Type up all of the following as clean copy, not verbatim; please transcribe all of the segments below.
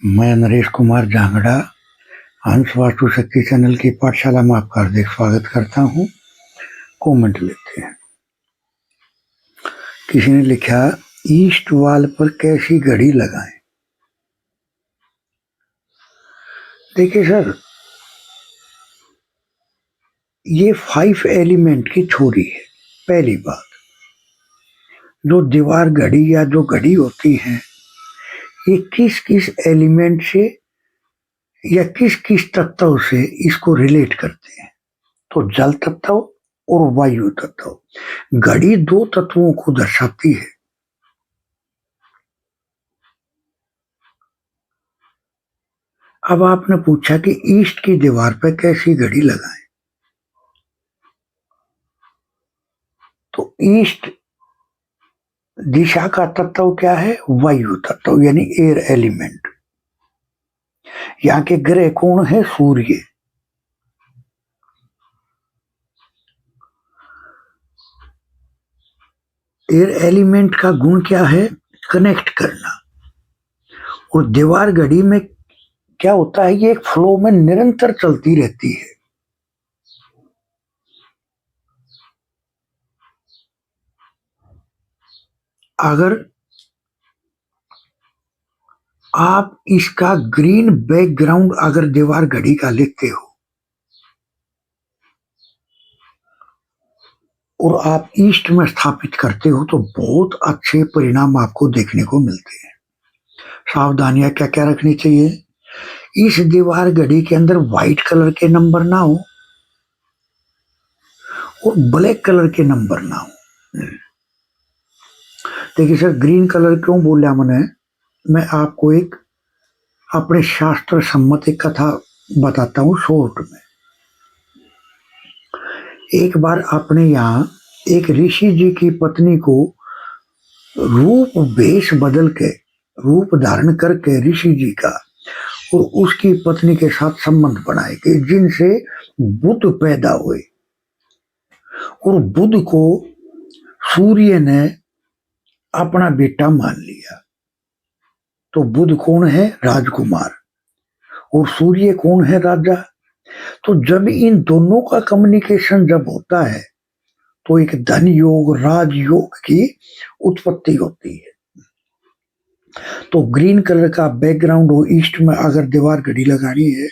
मैं नरेश कुमार जांगड़ा हंस वास्तु शक्ति चैनल की पाठशाला में आपका हार्दिक स्वागत करता हूँ। कमेंट लेते हैं। किसी ने लिखा, ईस्ट वॉल पर कैसी घड़ी लगाएं। देखिए सर, ये 5 एलिमेंट की थ्योरी है। पहली बात, जो दीवार घड़ी या जो घड़ी होती है, ये किस किस एलिमेंट से या किस किस तत्व से इसको रिलेट करते हैं। तो जल तत्व और वायु तत्व। घड़ी 2 तत्वों को दर्शाती है। अब आपने पूछा कि ईस्ट की दीवार पर कैसी घड़ी लगाएं। तो ईस्ट दिशा का तत्व क्या है? वायु तत्व, यानी एयर एलिमेंट। यहाँ के ग्रह कौन है? सूर्य। एयर एलिमेंट का गुण क्या है? कनेक्ट करना। और दीवार घड़ी में क्या होता है? ये एक फ्लो में निरंतर चलती रहती है। अगर आप इसका ग्रीन बैकग्राउंड अगर दीवार घड़ी का लिखते हो और आप ईस्ट में स्थापित करते हो तो बहुत अच्छे परिणाम आपको देखने को मिलते हैं। सावधानियां क्या क्या रखनी चाहिए? इस दीवार घड़ी के अंदर व्हाइट कलर के नंबर ना हो और ब्लैक कलर के नंबर ना हो। देखिए सर, ग्रीन कलर क्यों बोला मैंने? मैं आपको एक अपने शास्त्र सम्मत एक कथा बताता हूँ शॉर्ट में। एक बार अपने यहाँ एक ऋषि जी की पत्नी को रूप वेश बदल के, रूप धारण करके ऋषि जी का और उसकी पत्नी के साथ संबंध बनाए गए, जिनसे बुद्ध पैदा हुए। और बुद्ध को सूर्य ने अपना बेटा मान लिया। तो बुद्ध कौन है? राजकुमार। और सूर्य कौन है? राजा। तो जब इन दोनों का कम्युनिकेशन जब होता है तो एक धन योग, राजयोग की उत्पत्ति होती है। तो ग्रीन कलर का बैकग्राउंड हो, ईस्ट में अगर दीवार घड़ी लगानी है,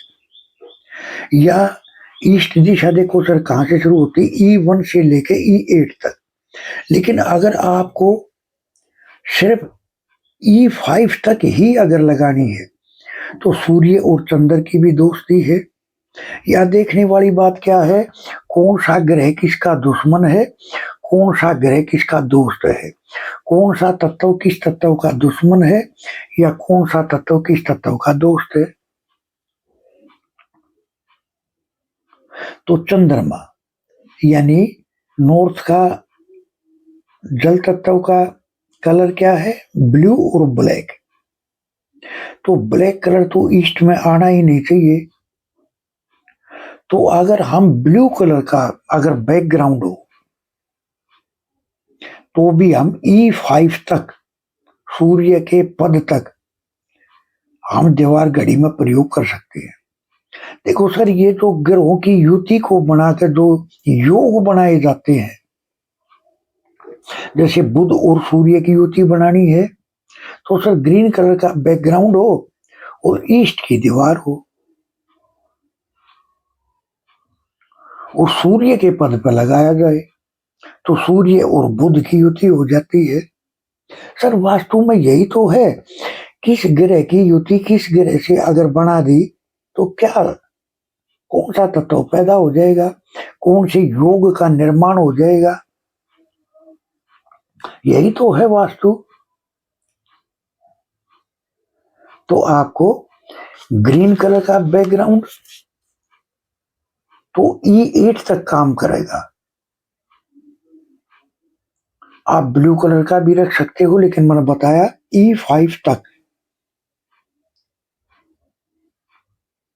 या ईस्ट दिशा देखो सर कहां से शुरू होती है? E1 से लेके E8 तक। लेकिन अगर आपको सिर्फ E5 तक ही अगर लगानी है तो सूर्य और चंद्र की भी दोस्ती है। या देखने वाली बात क्या है? कौन सा ग्रह किसका दुश्मन है, कौन सा ग्रह किसका दोस्त है, कौन सा तत्व किस तत्व का दुश्मन है, या कौन सा तत्व किस तत्व का दोस्त है। तो चंद्रमा यानी नॉर्थ का जल तत्व का कलर क्या है? ब्लू और ब्लैक। तो ब्लैक कलर तो ईस्ट में आना ही नहीं चाहिए। तो अगर हम ब्लू कलर का अगर बैकग्राउंड हो तो भी हम E5 तक, सूर्य के पद तक हम दीवार घड़ी में प्रयोग कर सकते हैं। देखो सर, ये जो ग्रहों की युति को बनाकर जो योग बनाए जाते हैं, जैसे बुध और सूर्य की युति बनानी है तो सर ग्रीन कलर का बैकग्राउंड हो और ईस्ट की दीवार हो और सूर्य के पद पर लगाया जाए तो सूर्य और बुध की युति हो जाती है। सर वास्तु में यही तो है, किस ग्रह की युति किस ग्रह से अगर बना दी तो क्या, कौन सा तत्व पैदा हो जाएगा, कौन से योग का निर्माण हो जाएगा। यही तो है वास्तु। तो आपको ग्रीन कलर का बैकग्राउंड तो E8 तक काम करेगा। आप ब्लू कलर का भी रख सकते हो, लेकिन मैंने बताया E5 तक।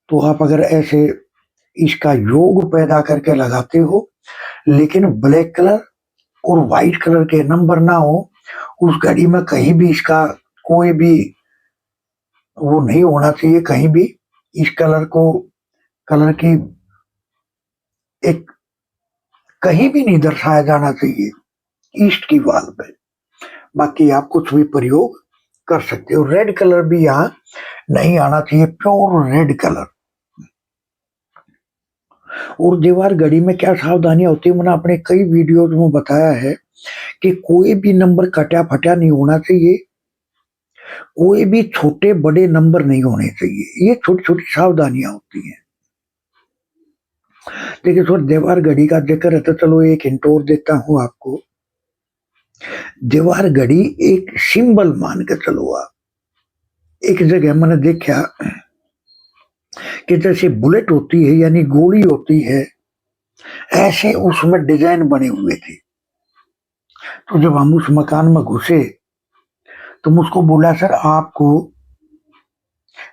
तो आप अगर ऐसे इसका योग पैदा करके लगाते हो, लेकिन ब्लैक कलर और व्हाइट कलर के नंबर ना हो, उस घड़ी में कहीं भी इसका कोई भी वो नहीं होना चाहिए कहीं भी। इस कलर की एक कहीं भी नहीं दर्शाया जाना चाहिए ईस्ट की वॉल पे। बाकी आप कुछ भी प्रयोग कर सकते हो। रेड कलर भी यहाँ नहीं आना चाहिए, प्योर रेड कलर। और दीवार घड़ी में क्या सावधानियां होती है, मैंने अपने कई वीडियोज में बताया है कि कोई भी नंबर कटा फटा नहीं होना चाहिए, कोई भी छोटे बड़े नंबर नहीं होने चाहिए। ये छोटी छोटी सावधानियां होती हैं। देखिए थोड़ा दीवार घड़ी का जिक्र है तो चलो एक हिंट और देता हूं आपको। दीवार घड़ी एक सिंबल मान के चलो आप। एक जगह मैंने देखा कि जैसे बुलेट होती है यानी गोली होती है, ऐसे उसमें डिजाइन बने हुए थे। तो जब हम उस मकान में घुसे तो मुझको बोला सर आपको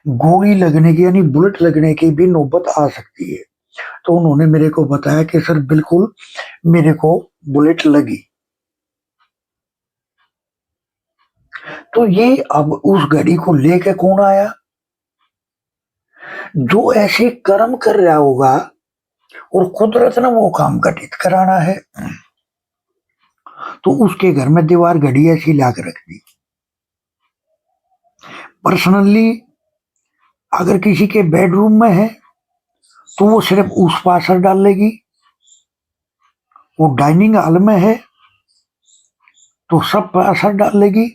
गोली लगने की यानी बुलेट लगने की भी नौबत आ सकती है। तो उन्होंने मेरे को बताया कि सर बिल्कुल मेरे को बुलेट लगी। तो ये अब उस घड़ी को लेके कौन आया? जो ऐसे कर्म कर रहा होगा और कुदरत ने वो काम घटित कराना है, तो उसके घर में दीवार घड़ी ऐसी ला के रख दी। पर्सनली अगर किसी के बेडरूम में है तो वो सिर्फ उस पर असर डालेगी, वो डाइनिंग हॉल में है तो सब पर असर डालेगी।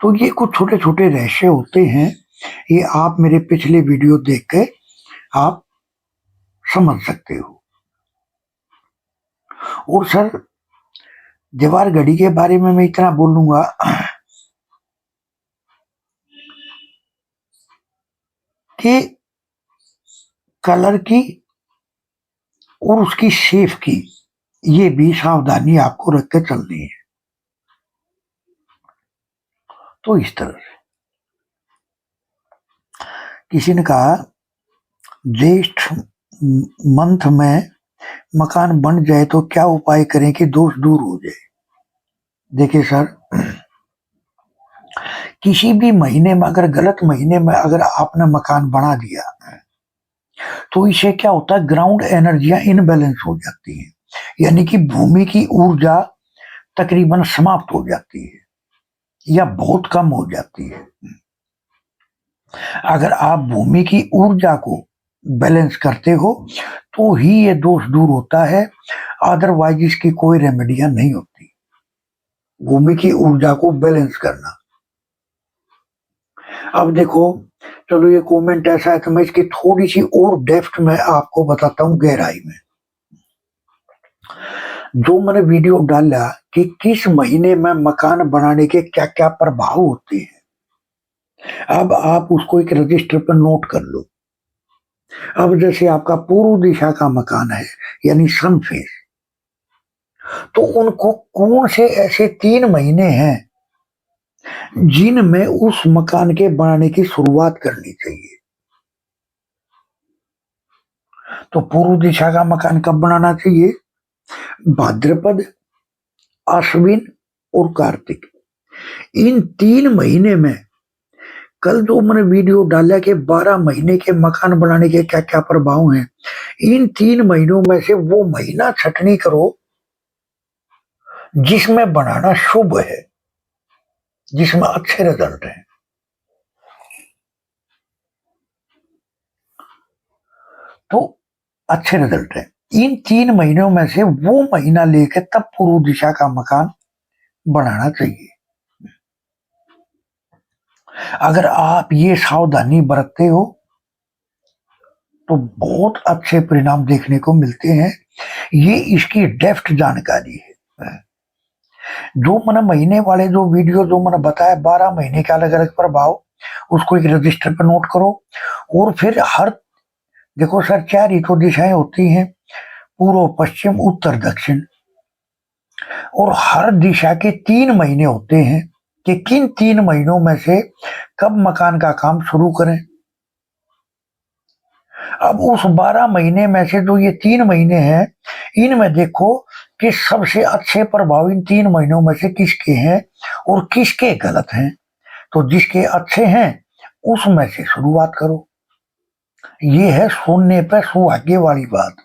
तो ये कुछ छोटे छोटे रहस्य होते हैं, ये आप मेरे पिछले वीडियो देख के आप समझ सकते हो। और सर दीवार घड़ी के बारे में मैं इतना बोलूंगा कि कलर की और उसकी शेप की ये भी सावधानी आपको रख के चलनी है। तो इस तरह से किसी ने कहा ज्येष्ठ मंथ में मकान बन जाए तो क्या उपाय करें कि दोष दूर हो जाए। देखिए सर, किसी भी महीने में अगर गलत महीने में अगर आपने मकान बना दिया तो इससे क्या होता है, ग्राउंड एनर्जियां इनबैलेंस हो जाती हैं, यानी कि भूमि की ऊर्जा तकरीबन समाप्त हो जाती है या बहुत कम हो जाती है। अगर आप भूमि की ऊर्जा को बैलेंस करते हो तो ही ये दोष दूर होता है, अदरवाइज इसकी कोई रेमेडियां नहीं होती। भूमि की ऊर्जा को बैलेंस करना। अब देखो, चलो ये कमेंट ऐसा है तो मैं इसकी थोड़ी सी और डेप्थ में आपको बताता हूं, गहराई में। जो मैंने वीडियो डाला कि किस महीने में मकान बनाने के क्या क्या प्रभाव होते हैं, अब आप उसको एक रजिस्टर पर नोट कर लो। अब जैसे आपका पूर्व दिशा का मकान है यानी सन फेस, तो उनको कौन से ऐसे 3 महीने हैं जिनमें उस मकान के बनाने की शुरुआत करनी चाहिए। तो पूर्व दिशा का मकान कब बनाना चाहिए? भाद्रपद, अश्विन और कार्तिक। इन 3 महीने में कल जो मैंने वीडियो डाला कि 12 महीने के मकान बनाने के क्या क्या प्रभाव हैं, इन 3 महीनों में से वो महीना छटनी करो जिसमें बनाना शुभ है, जिसमें अच्छे रिजल्ट हैं। तो अच्छे रिजल्ट है इन 3 महीनों में से वो महीना लेकर तब पूर्व दिशा का मकान बनाना चाहिए। अगर आप ये सावधानी बरतते हो तो बहुत अच्छे परिणाम देखने को मिलते हैं। ये इसकी डेप्थ जानकारी है। जो मैंने महीने वाले जो वीडियो जो मैंने बताया 12 महीने के अलग अलग प्रभाव, उसको एक रजिस्टर पर नोट करो। और फिर हर देखो सर 4 ऋतु दिशाएं होती हैं, पूर्व पश्चिम उत्तर दक्षिण, और हर दिशा के 3 महीने होते हैं कि किन 3 महीनों में से कब मकान का काम शुरू करें। अब उस 12 महीने में से जो ये 3 महीने हैं, इनमें देखो कि सबसे अच्छे प्रभाव इन 3 महीनों में से किसके हैं और किसके गलत हैं। तो जिसके अच्छे हैं उसमें से शुरुआत करो। ये है सुनने पे सुहागे वाली बात।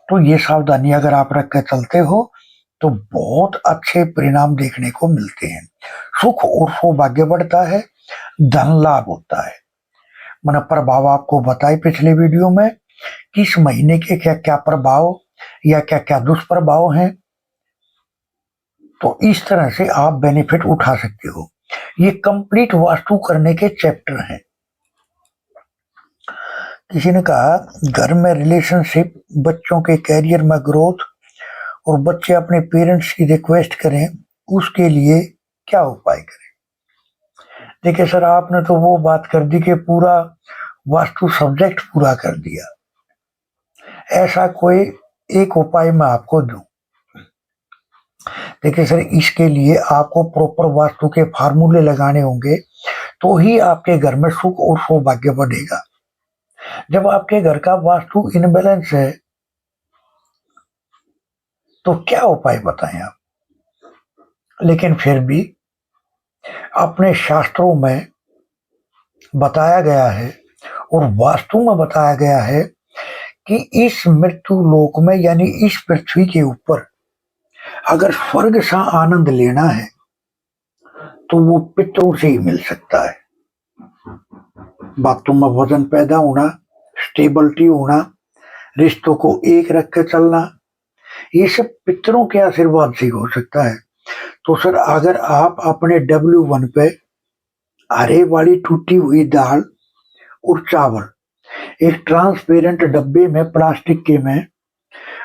तो ये सावधानी अगर आप रख कर चलते हो तो बहुत अच्छे परिणाम देखने को मिलते हैं। सुख और सौभाग्य बढ़ता है, धन लाभ होता है। मैंने प्रभाव आपको बताए पिछले वीडियो में, किस महीने के क्या क्या प्रभाव या क्या क्या दुष्प्रभाव हैं। तो इस तरह से आप बेनिफिट उठा सकते हो। ये कंप्लीट वास्तु करने के चैप्टर हैं। किसी ने कहा घर में रिलेशनशिप, बच्चों के कैरियर में ग्रोथ और बच्चे अपने पेरेंट्स की रिक्वेस्ट करें, उसके लिए क्या उपाय करें। देखिए सर, आपने तो वो बात कर दी कि पूरा वास्तु सब्जेक्ट पूरा कर दिया। ऐसा कोई एक उपाय मैं आपको दूं। देखिए सर, इसके लिए आपको प्रॉपर वास्तु के फार्मूले लगाने होंगे, तो ही आपके घर में सुख और सौभाग्य बढ़ेगा। जब आपके घर का वास्तु इनबैलेंस है तो क्या उपाय बताएं आप। लेकिन फिर भी अपने शास्त्रों में बताया गया है और वास्तु में बताया गया है कि इस मृत्यु लोक में यानी इस पृथ्वी के ऊपर अगर स्वर्ग सा आनंद लेना है तो वो पितरों से ही मिल सकता है। बातों में वजन पैदा होना, स्टेबिलिटी होना, रिश्तों को एक रख कर चलना, ये सब पितरों के आशीर्वाद से हो सकता है। तो सर, अगर आप अपने W1 पे हरे वाली टूटी हुई दाल और चावल एक ट्रांसपेरेंट डब्बे में प्लास्टिक के में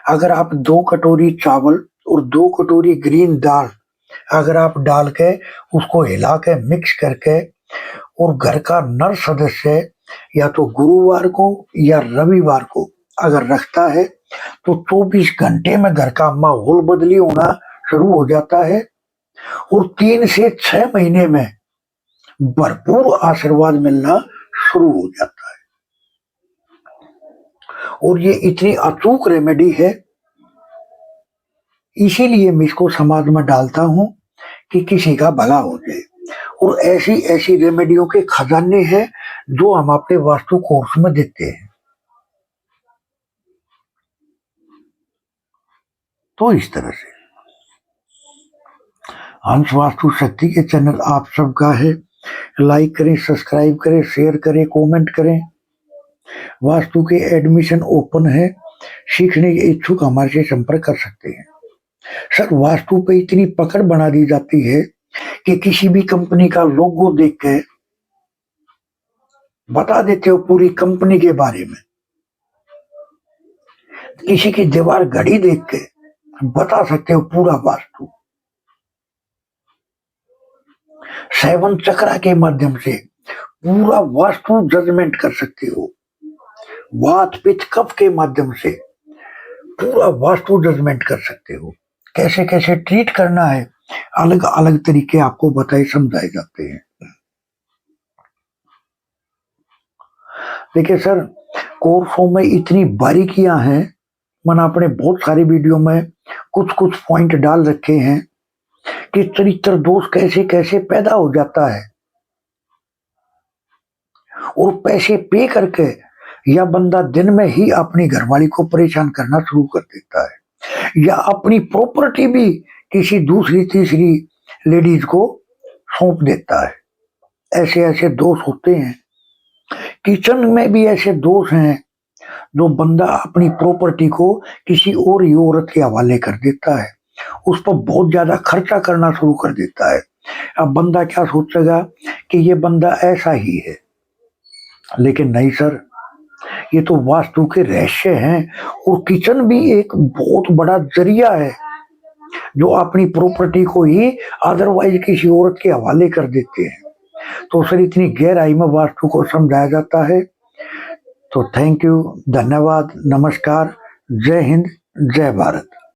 अगर आप 2 कटोरी चावल और 2 कटोरी ग्रीन दाल अगर आप डाल के उसको हिला के मिक्स करके और घर का नर सदस्य या तो गुरुवार को या रविवार को अगर रखता है तो 24 घंटे में घर का माहौल बदली होना शुरू हो जाता है और 3 से 6 महीने में भरपूर आशीर्वाद मिलना शुरू हो जाता है। और ये इतनी अचूक रेमेडी है, इसीलिए मैं इसको समाज में डालता हूं कि किसी का भला हो जाए। और ऐसी ऐसी रेमेडियों के खजाने हैं जो हम अपने वास्तु कोर्स में देते हैं। तो इस तरह से हंस वास्तु शक्ति के चैनल आप सबका है। लाइक करें, सब्सक्राइब करें, शेयर करें, कमेंट करें। वास्तु के एडमिशन ओपन है, सीखने के इच्छुक हमारे से संपर्क कर सकते हैं। सर, वास्तु पे इतनी पकड़ बना दी जाती है कि किसी भी कंपनी का लोगो देख के बता देते हो पूरी कंपनी के बारे में। किसी की दीवार घड़ी देख के बता सकते हो पूरा वास्तु। 7 चक्रा के माध्यम से पूरा वास्तु जजमेंट कर सकते हो। वात पित्त कफ के माध्यम से पूरा वास्तु जजमेंट कर सकते हो। कैसे कैसे ट्रीट करना है, अलग अलग तरीके आपको बताए समझाए जाते हैं। देखिए सर, कोर्सों में इतनी बारीकियां हैं, मैंने अपने बहुत सारी वीडियो में कुछ कुछ पॉइंट डाल रखे हैं कि चरित्र दोष कैसे कैसे पैदा हो जाता है और पैसे पे करके या बंदा दिन में ही अपनी घरवाली को परेशान करना शुरू कर देता है या अपनी प्रॉपर्टी भी किसी दूसरी तीसरी लेडीज को सौंप देता है। ऐसे ऐसे दोष होते हैं। किचन में भी ऐसे दोष हैं जो बंदा अपनी प्रॉपर्टी को किसी और ही औरत के हवाले कर देता है, उस पर बहुत ज्यादा खर्चा करना शुरू कर देता है। अब बंदा क्या सोचेगा कि ये बंदा ऐसा ही है, लेकिन नहीं सर, ये तो वास्तु के रहस्य हैं। और किचन भी एक बहुत बड़ा जरिया है जो अपनी प्रॉपर्टी को ही अदरवाइज किसी औरत के हवाले कर देते हैं। तो सर, इतनी गहराई में वास्तु को समझाया जाता है। तो थैंक यू, धन्यवाद, नमस्कार, जय हिंद, जय भारत।